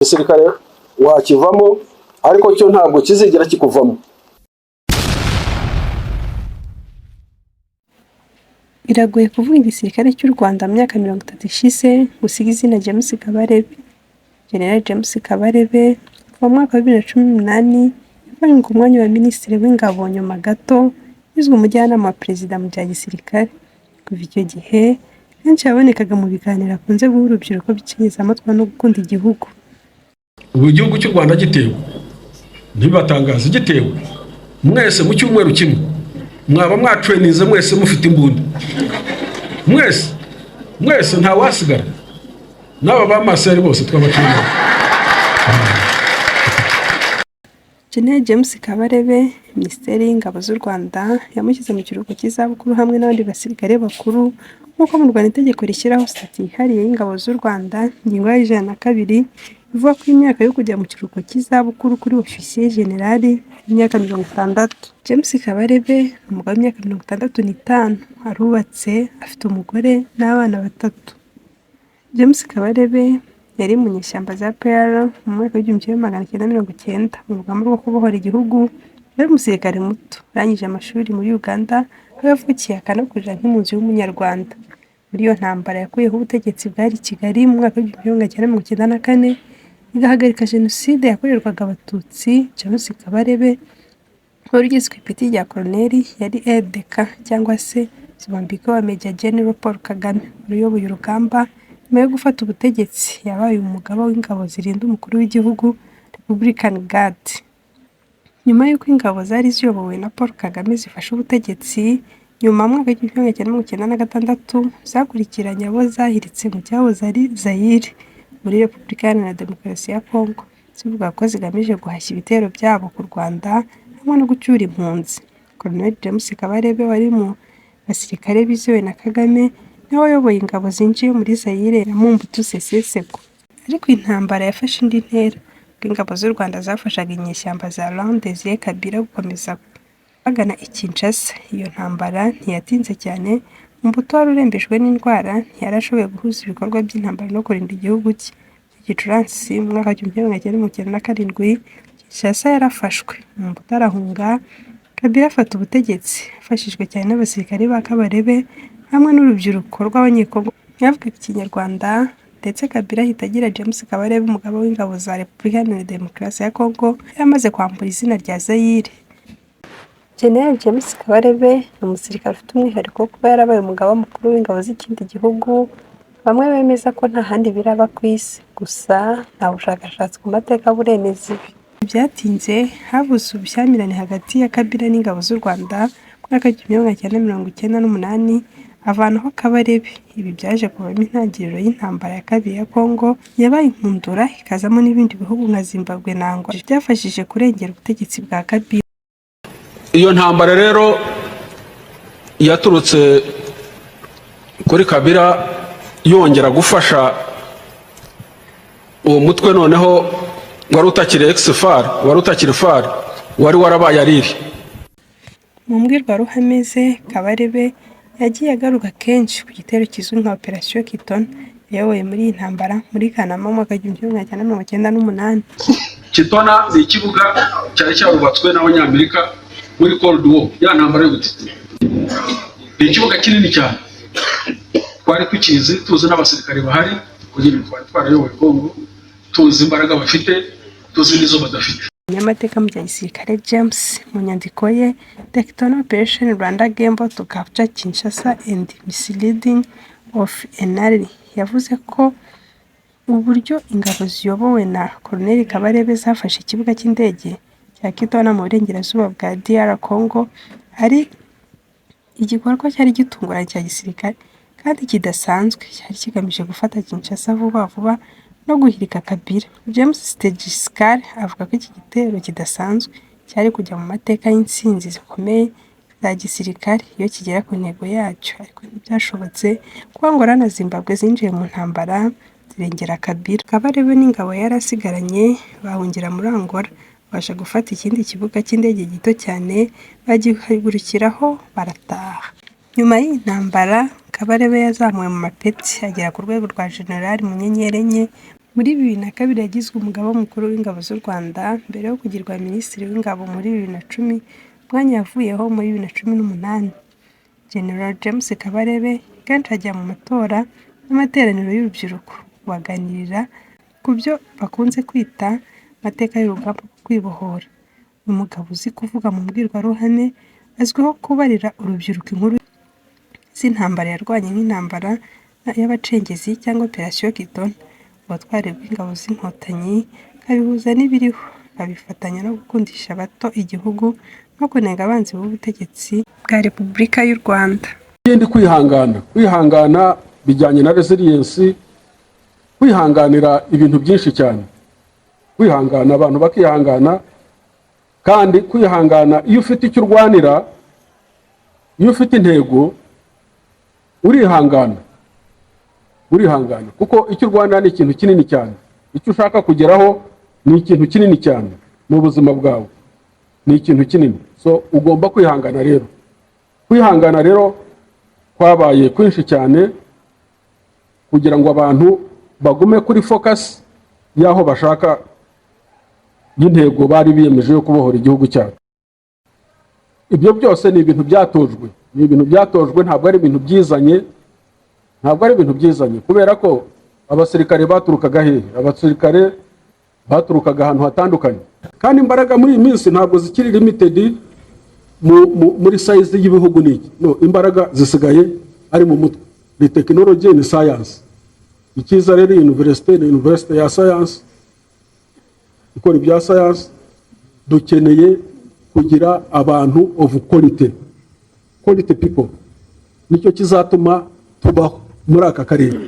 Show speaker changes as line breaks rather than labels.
Igisirikare wakivamo ariko cyo ntabwo kizigera kikuvamo.
Biragoye kuvuga igisirikare cy'u Rwanda mu myaka 30 ishize gusiga izina James Kabarebe. General James Kabarebe mu mwaka wa 2018 yavanywe ku mwanya wa minisitiri w'ingabo nyuma gato yizwe umujyanama wa perezida mu bya gisirikare. Kuva icyo gihe kenshi yabonekaga mu biganiro akunze guha urubyiruko b'ikinyezamatwa no gukunda igihugu.
Ubu igihugu cy'u Rwanda gitewe ntibatangaza gitewe mwese mu cyumweru kimwe mwaba mwacwenize mwese mufite imbunda mwese nta wasigara n'aba bamaseri bose twabacunga.
General James Kabarebe Minisiteri y'Ingabo z'u Rwanda yamushyize mu kiruhuko cy'izabukuru hamwe n'abandi basirikare bakuru nk'uko mu Rwanda itegeko rishyiraho sitati yihariye y'Ingabo z'u Rwanda ingingo ya 102 ivuga ko imyaka yo kujya mu kiruhuko cy'izabukuru kuri ofisiye generali imyaka 60. James Kabarebe umugabo w'imyaka 65 arubatse afite umugore n'abana 3. James Kabarebe yari mu nyeshyamba za PR mu mwaka wa 1990 mu rugamba rwo kubohora igihugu. Yari umusirikare muto yarangije amashuri muri Uganda aho yavukiye akanakurira nk'impunzi y'umunyarwanda. Muri iyo ntambara yakuyeho ubutegetsi bwari i Kigali mu mwaka wa 1994 igahagarika jenoside yakorerwaga abatutsi. James Kabarebe wari ugeze ku ipeti rya koloneli yari EDK cyangwa se Zibambiko wa Major General Paul Kagame uyoboye urugamba. Nyuma yo gufata ubutegetsi yabaye umugaba w'ingabo zirinda umukuru w'igihugu Republican Guard. Nyuma y'uko ingabo zari ziyobowe na Paul Kagame zifashe ubutegetsi nyuma mu mwaka wa 1996 zakurikiranye abo zahiritse mu cyahoze ari Zaire muri Repubulika Iharanira Demokarasi ya Congo, zivuga ko zigamije guhashya ibitero byabo ku Rwanda hamwe no gucyura impunzi. Colonel James Kabarebe wari mu basirikare bizewe na Kagame nawe wayoboye ingabo zinjiye muri Zaire na Mobutu Sese Seko. Ariko intambara yafashe indi ntera ubwo ingabo z'u Rwanda zafashaga inyeshyamba za Laurent Désiré Kabila gukomeza bagana i Kinshasa. Iyo ntambara ntiyatinze cyane. Mobutu wari urembejwe n'indwara ntiyarashoboye guhuza ibikorwa by'intambara no kurinda igihugu cye. Gicurasi mu mwaka wa 1997 Kinshasa yarafashwe. Mobutu arahunga, Kabila afata ubutegetsi afashijwe cyane n'abasirikare ba Kabarebe hamwe n'urubyiruko rw'abanyekongo yavuga Ikinyarwanda, ndetse Kabila ahita agira James Kabarebe umugabo w'ingabo za Repubulika Iharanira Demokarasi ya Congo yamaze kwambura izina rya Zaire. General James Kabarebe ni umusirikare ufite umwihariko kuba yarabaye umugaba mukuru w'ingabo z'ikindi gihugu. Bamwe bemeza ko nta handi biraba ku isi, gusa nta bushakashatsi ku mateka buremeza ibi. Byatinze havuze ubushyamirane hagati ya Kabila n'ingabo z'u Rwanda mu mwaka wa 1998 avanaho Kabarebe. Ibi byaje kubamo intangiriro y'intambara ya kabiri ya Congo yabaye inkundura ikazamo n'ibindi bihugu nka Zimbabwe na Angola byafashije kurengera ubutegetsi bwa Kabila.
Iyo ntambara rero yaturutse kuri Kabila yongera gufasha uwo mutwe noneho wari utakiri ex-FAR, wari utakiri FAR, wari warabaye ariri.
Mu mbwirwaruhame ze Kabarebe yagiye agaruka kenshi ku gitero kizwi nka Operation Kiton yayoboye muri iyi ntambara muri Kanama mu mwaka wa 1998.
Kitona ni ikibuga cyari cyarubatswe n'Abanyamerika muri Cold War, ya ntambara y'ubutiti. Ni ikibuga kinini cyane twari tukizi, tuzi n'abasirikare bahari kugira ngo twarayoboye Congo, tuzi imbaraga bafite, tuzi n'izo badafite.
Nyamateka mu bya gisirikare James mu nyandiko ye The Kiton Operation Rwanda Gamble to Capture Kinshasa and Misleading of Enari yavuze ko uburyo ingabo ziyobowe na Colonel Kabarebe zafashe ikibuga cy'indege cya Kitona mu burengerazuba bwa DR Congo ari igikorwa cyari gitunguranye cya gisirikare kandi kidasanzwe, cyari kigamije gufata Kinshasa vuba vuba no guhirika Kabila. James Stegiskar avuga ko iki gitero kidasanzwe cyari kujya mu mateka y'intsinzi zikomeye za gisirikare iyo kigera ku ntego yacyo, ariko ntibyashobotse kuko Angola na Zimbabwe zinjiye mu ntambara zirengera Kabila. Kabarebe n'ingabo yarasigaranye bahungira muri Angola, baje gufata ikindi kibuga cy'indege gito cyane bagihagurukiraho barataha. Nyuma y'intambara Kabarebe yazamuwe mu mapeti agera ku rwego rwa generali mu nyenyeri enye Muri 2002 yagizwe umugaba mukuru w'ingabo z'u Rwanda mbere yo kugirwa minisitiri w'ingabo muri 2010, umwanya yavuyeho muri 2018. General James Kabarebe kenshi ajya mu matora n'amateraniro y'urubyiruko baganirira ku byo bakunze kwita amateka y'urugamba rwo kwibohora. Uyu mugabo uzi kuvuga mu mbwirwaruhame azwiho kubarira urubyiruko inkuru z'intambara yarwanye nk'intambara y'abacengezi cyangwa Operation Kidon. Ubutwari bw'ingabo z'inkotanyi kabihuza n'ibiriho, kabifatanya no gukundisha abato igihugu no kunenga abanzi b'ubutegetsi bwa Repubulika y'u Rwanda.
Ikindi kwihangana bijyanye na resilience, kwihanganira ibintu byinshi cyane, kwihangana abantu bakihangana, kandi kwihangana iyo ufite icyo urwanira, iyo ufite intego urihangana kuko icyo urwanira ni ikintu kinini cyane, icyo ushaka kugeraho ni ikintu kinini cyane mu buzima bwawe, ni ikintu kinini. So ugomba kwihangana rero kwabaye kwinshi cyane kugira ngo abantu bagume kuri focus y'aho bashaka y'intego bari biyemeje yo kubohora igihugu cyabo. Ibyo byose ni ibintu byatojwe, ntabwo ari ibintu byizanye, kubera ko abasirikare baturukaga hehe? Abasirikare baturukaga ahantu hatandukanye, kandi imbaraga muri iyi minsi ntabwo zikiri limited muri size y'ibihugu n'iki. No, imbaraga zisigaye ari mu mutwe. Ni technology, ni science. Ikiza rero university ya science ikora ibya science, dukeneye kugira abantu of quality people, nicyo kizatuma tubaho muri aka karere.